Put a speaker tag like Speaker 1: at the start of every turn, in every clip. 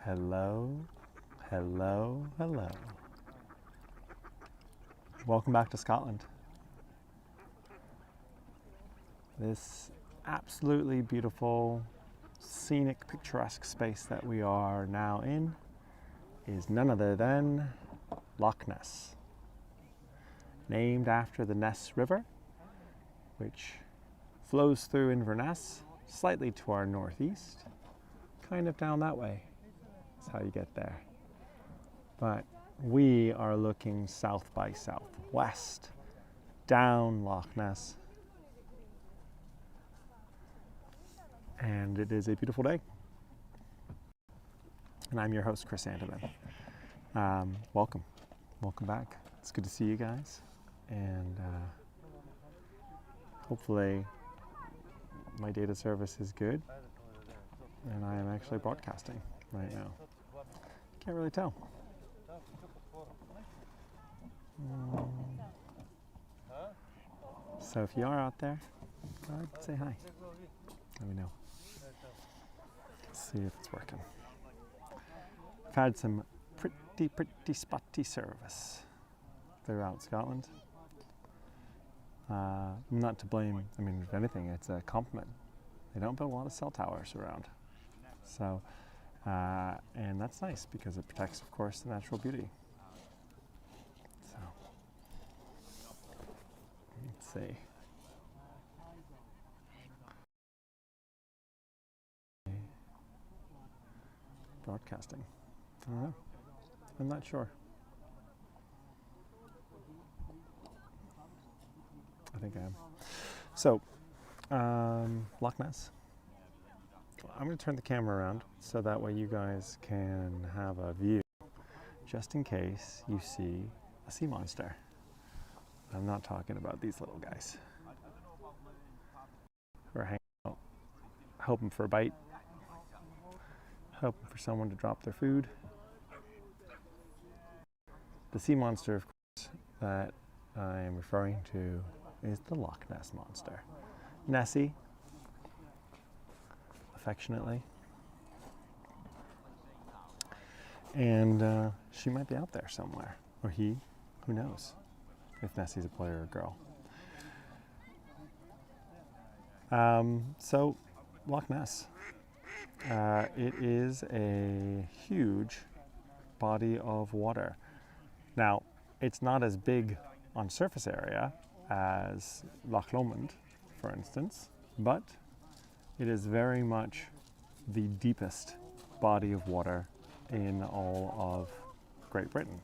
Speaker 1: Hello, hello, hello. Welcome back to Scotland. This absolutely beautiful, scenic, picturesque space that we are now in is none other than Loch Ness, named after the Ness River, which flows through Inverness, slightly to our northeast, kind of down that way. That's how you get there. But we are looking south by southwest, down Loch Ness, and it is a beautiful day. And I'm your host, Chris Sandeman. Welcome back. It's good to see you guys, and hopefully my data service is good, and I am actually broadcasting right now. Can't really tell. So if you are out there, go ahead and say hi. Let me know. Let's see if it's working. I've had some pretty spotty service throughout Scotland. Not to blame, I mean, if anything, it's a compliment. They don't build a lot of cell towers around. So, and that's nice because it protects, of course, the natural beauty. So, let's see. Broadcasting. I don't know. I'm not sure. I think I am. So, Loch Ness. I'm going to turn the camera around so that way you guys can have a view, just in case you see a sea monster. I'm not talking about these little guys who are hanging out, hoping for a bite, hoping for someone to drop their food. The sea monster, of course, that I am referring to is the Loch Ness monster. Nessie, affectionately. And she might be out there somewhere, or he, who knows, if Nessie's a boy or a girl. So, Loch Ness. It is a huge body of water. Now, it's not as big on surface area as Loch Lomond, for instance, but it is very much the deepest body of water in all of Great Britain.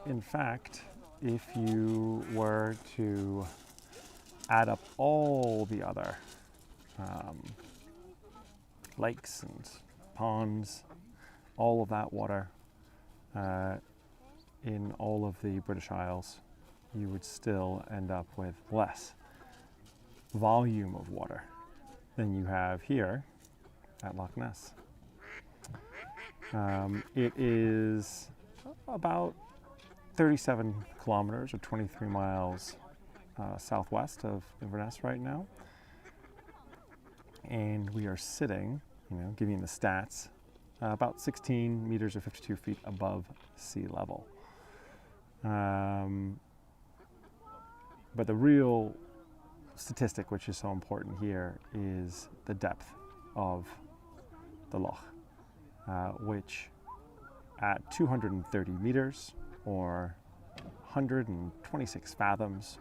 Speaker 1: In fact, if you were to add up all the other lakes and ponds, all of that water in all of the British Isles, you would still end up with less volume of water than you have here at Loch Ness. It is about 37 kilometers or 23 miles southwest of Inverness right now. And we are sitting, giving you the stats, about 16 meters or 52 feet above sea level. But the real statistic, which is so important here, is the depth of the Loch, which at 230 meters or 126 fathoms,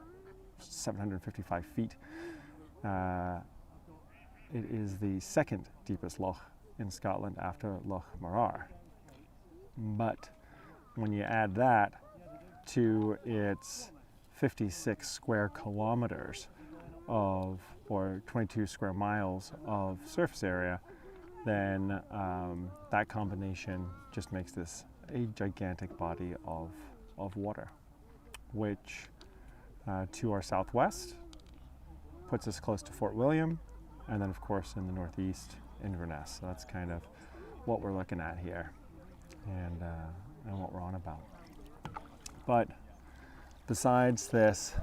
Speaker 1: 755 feet, it is the second deepest loch in Scotland after Loch Morar. But when you add that to its 56 square kilometers or 22 square miles of surface area, then that combination just makes this a gigantic body of water, which to our southwest puts us close to Fort William, and then of course in the northeast, Inverness. So that's kind of what we're looking at here, and what we're on about. But besides this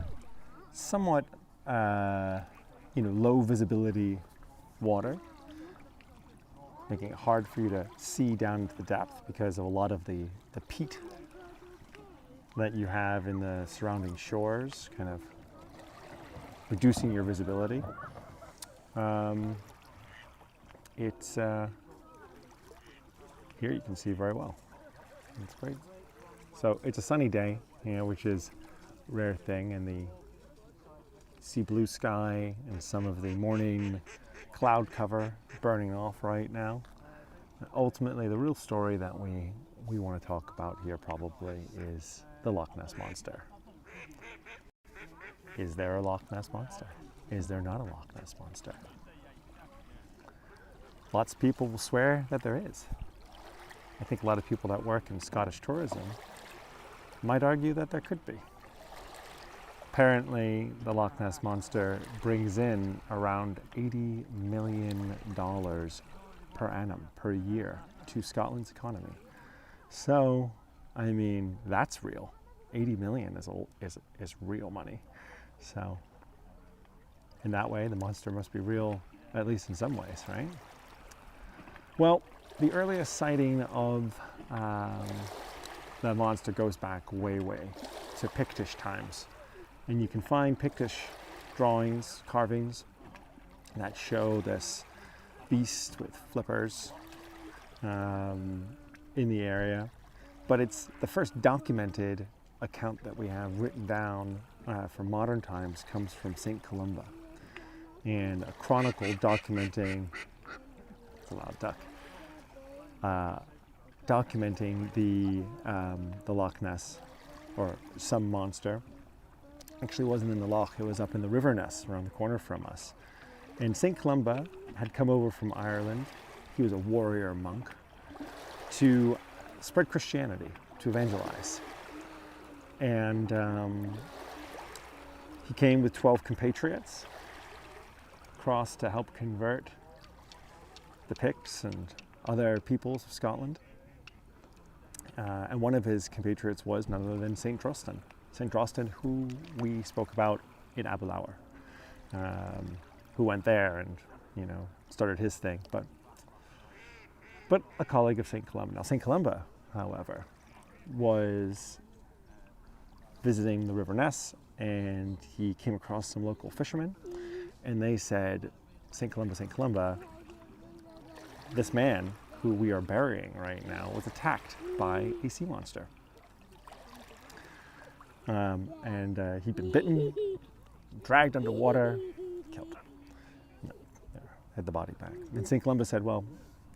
Speaker 1: somewhat low visibility water, making it hard for you to see down into the depth because of a lot of the peat that you have in the surrounding shores, kind of reducing your visibility. It's here you can see very well. It's great. So it's a sunny day, which is a rare thing, and the see blue sky and some of the morning cloud cover burning off right now. Ultimately, the real story that we want to talk about here probably is the Loch Ness Monster. Is there a Loch Ness Monster? Is there not a Loch Ness Monster? Lots of people will swear that there is. I think a lot of people that work in Scottish tourism might argue that there could be. Apparently, the Loch Ness Monster brings in around $80 million per annum, per year, to Scotland's economy. So, I mean, that's real. 80 million is real money. So, in that way, the monster must be real, at least in some ways, right? Well, the earliest sighting of the monster goes back way to Pictish times. And you can find Pictish drawings, carvings, that show this beast with flippers in the area. But it's the first documented account that we have written down for modern times comes from St. Columba. And a chronicle documenting, it's a loud duck, documenting the Loch Ness, or some monster. Actually wasn't in the Loch, it was up in the River Ness around the corner from us. And St. Columba had come over from Ireland. He was a warrior monk to spread Christianity, to evangelize. And he came with 12 compatriots across to help convert the Picts and other peoples of Scotland. And one of his compatriots was none other than St. Trostan. St. Trostan, who we spoke about in Aberlour, who went there and, started his thing, but a colleague of St. Columba. Now, St. Columba, however, was visiting the River Ness, and he came across some local fishermen, and they said, St. Columba, this man, who we are burying right now, was attacked by a sea monster. And he'd been bitten, dragged underwater, killed. Had the body back. And St. Columba said, well,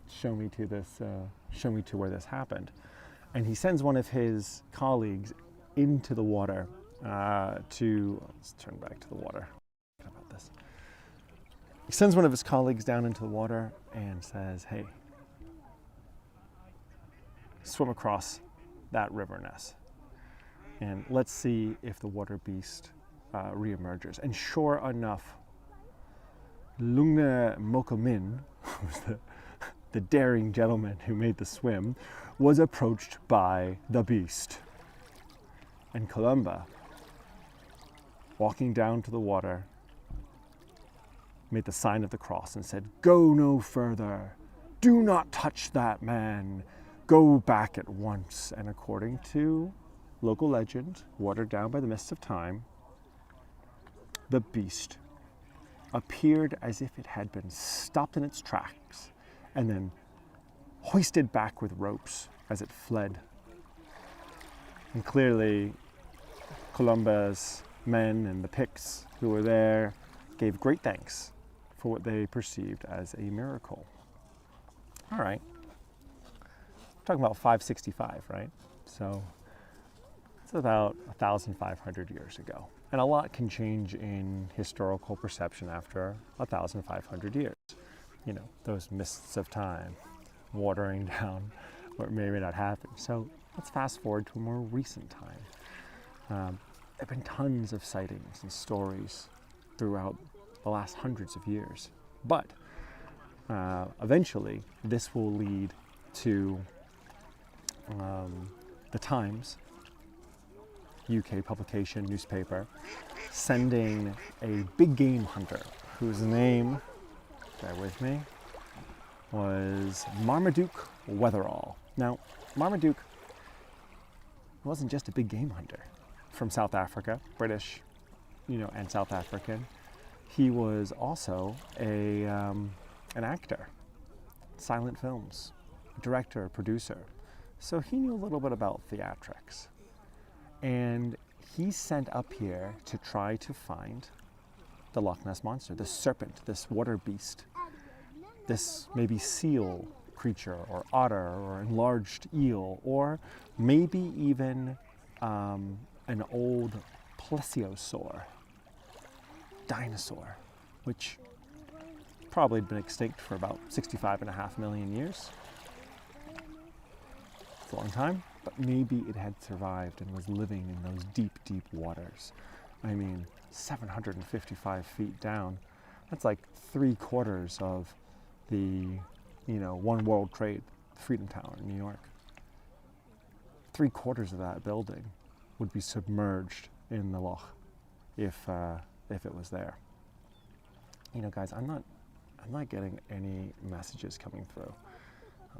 Speaker 1: show me to where this happened. And he sends one of his colleagues into the water let's turn back to the water. What about this? He sends one of his colleagues down into the water and says, hey, swim across that River Ness, and let's see if the water beast reemerges. And sure enough, Lungna Mokomin, who was the daring gentleman who made the swim, was approached by the beast. And Columba, walking down to the water, made the sign of the cross and said, go no further. Do not touch that man. Go back at once. And according to local legend, watered down by the mists of time, the beast appeared as if it had been stopped in its tracks and then hoisted back with ropes as it fled. And clearly, Columba's men and the Picts who were there gave great thanks for what they perceived as a miracle. All right. We're talking about 565, right? So it's about 1,500 years ago. And a lot can change in historical perception after 1,500 years. Those mists of time watering down what may or may not happen. So let's fast forward to a more recent time. There have been tons of sightings and stories throughout the last hundreds of years. But eventually, this will lead to the Times, UK publication, newspaper, sending a big game hunter whose name, bear with me, was Marmaduke Weatherall. Now, Marmaduke wasn't just a big game hunter from South Africa, British, and South African. He was also an actor, silent films, director, producer. So he knew a little bit about theatrics. And he's sent up here to try to find the Loch Ness Monster, this serpent, this water beast, this maybe seal creature or otter or enlarged eel, or maybe even an old plesiosaur dinosaur, which probably had been extinct for about 65.5 million years. It's a long time, but maybe it had survived and was living in those deep, deep waters. I mean, 755 feet down, that's like 3/4 of the, One World Trade, Freedom Tower in New York. 3/4 of that building would be submerged in the Loch if it was there. Guys, I'm not getting any messages coming through.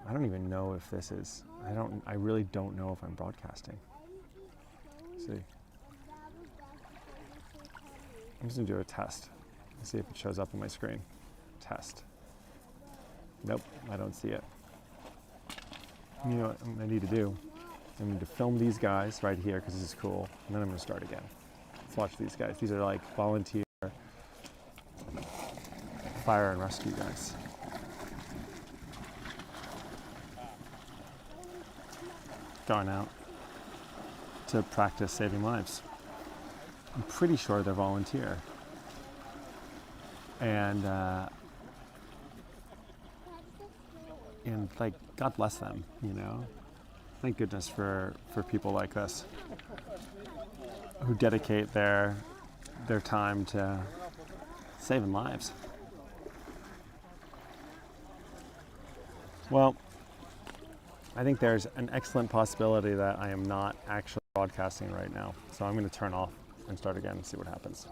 Speaker 1: I don't even know if this is, I really don't know if I'm broadcasting. Let's see. I'm just gonna do a test. Let's see if it shows up on my screen. Test. Nope, I don't see it. You know what I need to do? I need to film these guys right here because this is cool, and then I'm gonna start again. Let's watch these guys. These are like volunteer fire and rescue guys. Going out to practice saving lives. I'm pretty sure they're volunteer. And like, God bless them, Thank goodness for people like this who dedicate their time to saving lives. Well, I think there's an excellent possibility that I am not actually broadcasting right now. So I'm going to turn off and start again and see what happens.